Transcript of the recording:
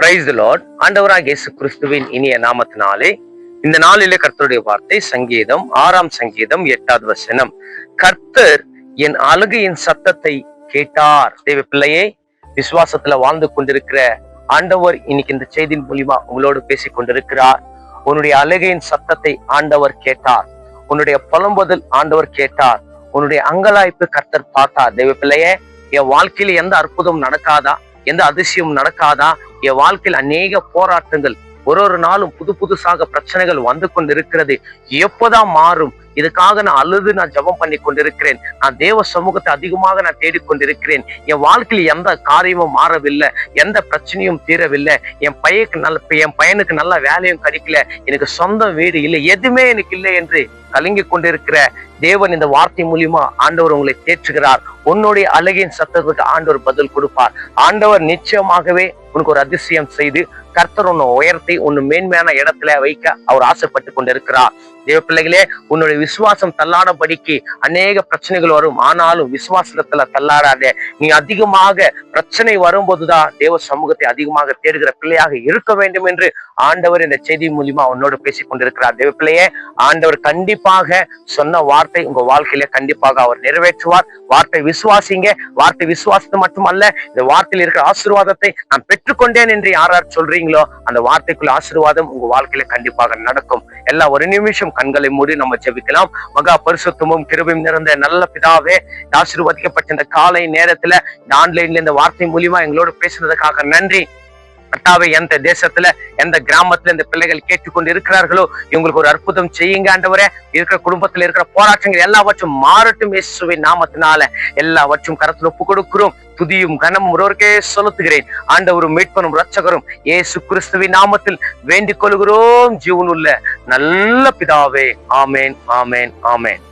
Praise the Lord. ஆண்டவராகிய இயேசு கிறிஸ்துவின் இனிய நாமத்தினாலே இந்த நாளிலே கர்த்தருடைய வார்த்தை சங்கீதம் 6ஆம் சங்கீதம் 8வது வசனம். கர்த்தர் என் அழுகையின் சத்தத்தை கேட்டார். தேவ பிள்ளையே, விசுவாசத்துல வாழ்ந்து கொண்டிருக்கிற ஆண்டவர் இன்னைக்கு இந்த செய்தியின் மூலியமா உங்களோடு பேசிக் கொண்டிருக்கிறார். உன்னுடைய அழுகையின் சத்தத்தை ஆண்டவர் கேட்டார். உன்னுடைய புலம்புதல் ஆண்டவர் கேட்டார். உன்னுடைய அங்கலாய்ப்பு கர்த்தர் பார்த்தார். தேவ பிள்ளையே, என் வாழ்க்கையில எந்த அற்புதம் நடக்காதா, எந்த அதிசயம் நடக்காதா? என் வாழ்க்கையில் அநேக போராட்டங்கள், ஒரு நாளும் புதுசாக பிரச்சனைகள் வந்து கொண்டிருக்கிறது. எப்போதான் மாறும்? இதுக்காக நான் அழுது ஜெபம் பண்ணி கொண்டிருக்கிறேன். நான் தேவ சமூகத்தை அதிகமாக நான் தேடிக்கொண்டிருக்கிறேன். என் வாழ்க்கையில் எந்த காரியமும் மாறவில்லை, எந்த பிரச்சனையும் தீரவில்லை. என் பையனுக்கு நல்ல வேலையும் கிடைக்கல, எனக்கு சொந்த வீடு இல்லை, எதுவுமே எனக்கு இல்லை என்று கலங்கி கொண்டிருக்கிற தேவன் இந்த வார்த்தை மூலியமா ஆண்டவர் உங்களை தேற்றுகிறார். உன்னுடைய அழுகையின் சத்தத்துக்கு ஆண்டவர் பதில் கொடுப்பார். ஆண்டவர் நிச்சயமாகவே உனக்கு ஒரு அதிசயம் செய்து கர்த்தர் உன்னை உயர்த்தி உன்னை மேன்மையான இடத்துல வைக்க அவர் ஆசைப்பட்டு கொண்டிருக்கிறார். தேவ பிள்ளைகளே, உன்னுடைய விசுவாசம் தள்ளாடபடிக்கு அநேக பிரச்சனைகள் வரும். ஆனாலும் விசுவாசத்துல தள்ளாடாத. நீ அதிகமாக பிரச்சனை வரும்போதுதான் தேவ சமூகத்தை அதிகமாக தேடுகிற பிள்ளையாக இருக்க வேண்டும் என்று ஆண்டவர் இந்த செய்தி மூலியமா உன்னோடு பேசிக் கொண்டிருக்கிறார். தேவ பிள்ளையே, ஆண்டவர் கண்டிப்பாக சொன்ன வார்த்தை உங்க வாழ்க்கையில கண்டிப்பாக அவர் நிறைவேற்றுவார். வார்த்தை விசுவாசிங்க. வார்த்தை விசுவாசத்தை மட்டுமல்ல, இந்த வார்த்தையில் இருக்கிற ஆசீர்வாதத்தை நான் பெற்றுக்கொண்டேன் என்று யாரார் சொல்றீங்களோ அந்த வார்த்தைக்குள்ள ஆசீர்வாதம் உங்க வாழ்க்கையில கண்டிப்பாக நடக்கும். எல்லாம் ஒரு நிமிஷம் கண்களை மூடி நம்ம ஜெபிக்கலாம். மகா பரிசுத்தமும் கிருபையும் நிறைந்த நல்ல பிதாவே, ஆசீர்வதிக்கப்பட்ட இந்த காலை நேரத்துல இந்த ஆன்லைன்ல இந்த வார்த்தை மூலியமா எங்களோடு பேசுனதுக்காக நன்றி. கர்த்தாவே, எந்த தேசத்துல எந்த கிராமத்துல இந்த பிள்ளைகள் கேட்டுக்கொண்டு இருக்கிறார்களோ இவங்களுக்கு ஒரு அற்புதம் செய்யுங்க ஆண்டவரே. இருக்கிற குடும்பத்துல இருக்கிற போராட்டங்கள் எல்லாவற்றும் மாறட்டும். இயேசுவின் நாமத்தினால எல்லாவற்றும் கரத்துல ஒப்பு கொடுக்கிறோம். துதியும் கனமும் ஒருவருக்கே செலுத்துகிறேன். ஆண்டவரும் மீட்பனும் இரட்சகரும் இயேசு கிறிஸ்துவின் நாமத்தில் வேண்டிக் கொள்கிறோம் ஜீவனுள்ள நல்ல பிதாவே. ஆமேன், ஆமேன், ஆமேன்.